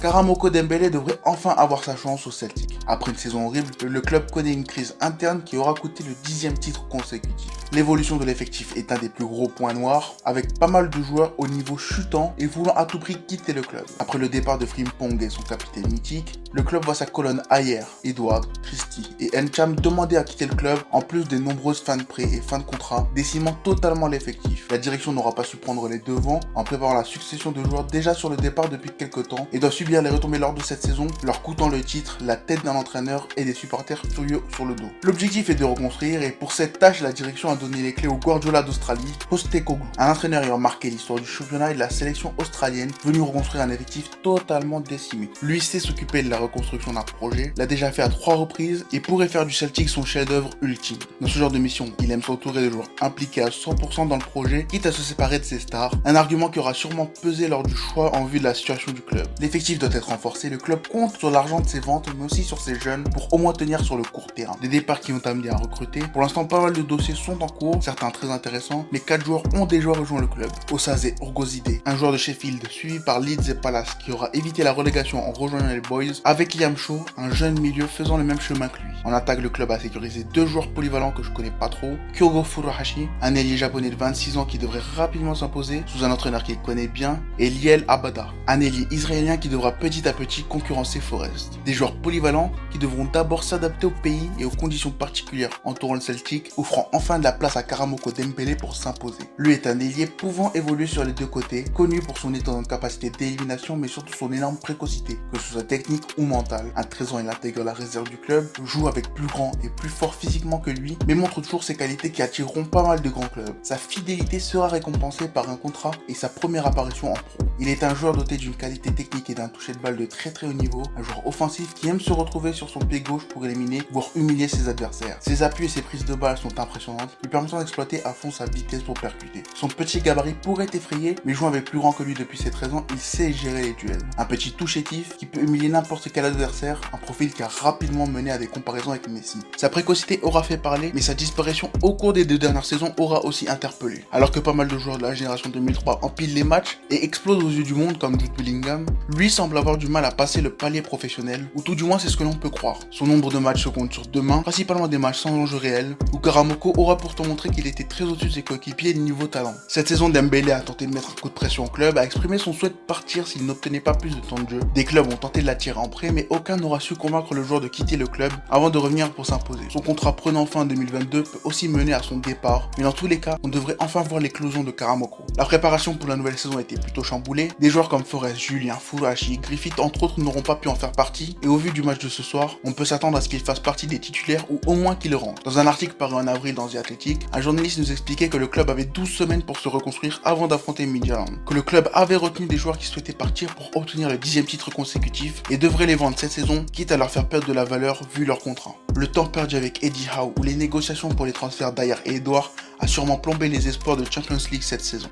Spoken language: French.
Karamoko Dembélé devrait enfin avoir sa chance au Celtic. Après une saison horrible, le club connaît une crise interne qui aura coûté le 10e titre consécutif. L'évolution de l'effectif est un des plus gros points noirs, avec pas mal de joueurs au niveau chutant et voulant à tout prix quitter le club. Après le départ de Frimpong et son capitaine mythique, le club voit sa colonne Ayer, Edouard, Christie et Ncham demander à quitter le club, en plus des nombreuses fins de prêt et fins de contrat, décimant totalement l'effectif. La direction n'aura pas su prendre les devants en préparant la succession de joueurs déjà sur le départ depuis quelques temps et doit subir les retombées lors de cette saison, leur coûtant le titre, la tête d'un entraîneur et des supporters furieux sur le dos. L'objectif est de reconstruire et pour cette tâche, la direction a donné les clés au Guardiola d'Australie, Postecoglou, un entraîneur ayant marqué l'histoire du championnat et de la sélection australienne, venu reconstruire un effectif totalement décimé. Lui sait s'occuper de la reconstruction d'un projet, l'a déjà fait à 3 reprises et pourrait faire du Celtic son chef-d'œuvre ultime. Dans ce genre de mission, il aime s'entourer de joueurs impliqués à 100% dans le projet, quitte à se séparer de ses stars, un argument qui aura sûrement pesé lors du choix en vue de la situation du club. L'effectif doit être renforcé, le club compte sur l'argent de ses ventes mais aussi sur ses jeunes pour au moins tenir sur le court terrain. Des départs qui ont amené à recruter. Pour l'instant, pas mal de dossiers sont en cours, certains très intéressants, mais 4 joueurs ont déjà rejoint le club. Osaze Urgozide, un joueur de Sheffield, suivi par Leeds et Palace, qui aura évité la relégation en rejoignant les Boys, avec Liam Shaw, un jeune milieu faisant le même chemin que lui. En attaque, le club a sécurisé 2 joueurs polyvalents que je connais pas trop, Kyogo Furuhashi, un ailier japonais de 26 ans qui devrait rapidement s'imposer sous un entraîneur qu'il connaît bien, et Liel Abada, un ailier israélien qui devra petit à petit concurrencer Forest. Des joueurs polyvalents qui devront d'abord s'adapter au pays et aux conditions particulières entourant le Celtic, offrant enfin de la place à Karamoko Dembélé pour s'imposer. Lui est un ailier pouvant évoluer sur les deux côtés, connu pour son étonnante capacité d'élimination mais surtout son énorme précocité, que ce soit technique ou mentale. À 13 ans, il intègre la réserve du club, joue avec plus grand et plus fort physiquement que lui, mais montre toujours ses qualités qui attireront pas mal de grands clubs. Sa fidélité sera récompensée par un contrat et sa première apparition en pro. Il est un joueur doté d'une qualité technique et d'un toucher de balle de très haut niveau, un joueur offensif qui aime se retrouver sur son pied gauche pour éliminer, voire humilier ses adversaires. Ses appuis et ses prises de balles sont impressionnantes, lui permettant d'exploiter à fond sa vitesse pour percuter. Son petit gabarit pourrait effrayer, mais jouant avec plus grand que lui depuis ses 13 ans, il sait gérer les duels. Un petit tout chétif qui peut humilier n'importe quel adversaire, un profil qui a rapidement mené à des comparaisons avec Messi. Sa précocité aura fait parler, mais sa disparition au cours des 2 dernières saisons aura aussi interpellé. Alors que pas mal de joueurs de la génération 2003 empilent les matchs et explosent aux yeux du monde comme Jude Bellingham, lui semble avoir du mal à passer le palier professionnel, ou tout du moins c'est ce que l'on peut croire. Son nombre de matchs se compte sur 2 mains, principalement des matchs sans enjeu réel, où Karamoko aura pourtant montré qu'il était très au-dessus de ses coéquipiers niveau talent. Cette saison, Dembélé a tenté de mettre un coup de pression au club, a exprimé son souhait de partir s'il n'obtenait pas plus de temps de jeu. Des clubs ont tenté de l'attirer en prêt, mais aucun n'aura su convaincre le joueur de quitter le club avant de revenir pour s'imposer. Son contrat prenant fin en 2022 peut aussi mener à son départ, mais dans tous les cas, on devrait enfin voir l'éclosion de Karamoko. La préparation pour la nouvelle saison a été plutôt chamboulée, des joueurs comme Forest, Julien, Furuhashi, Griffith entre autres n'auront pas pu en faire partie, et au vu du match de ce soir, on peut s'attendre à ce qu'il fasse partie des titulaires ou au moins qu'il rentre. Dans un article paru en avril dans The Athletic, un journaliste nous expliquait que le club avait 12 semaines pour se reconstruire avant d'affronter Midtjylland, que le club avait retenu des joueurs qui souhaitaient partir pour obtenir le 10e titre consécutif et devrait les vendre cette saison, quitte à leur faire perdre de la valeur vu leur contrat. Le temps perdu avec Eddie Howe ou les négociations pour les transferts d'Ayer et Edouard a sûrement plombé les espoirs de Champions League cette saison.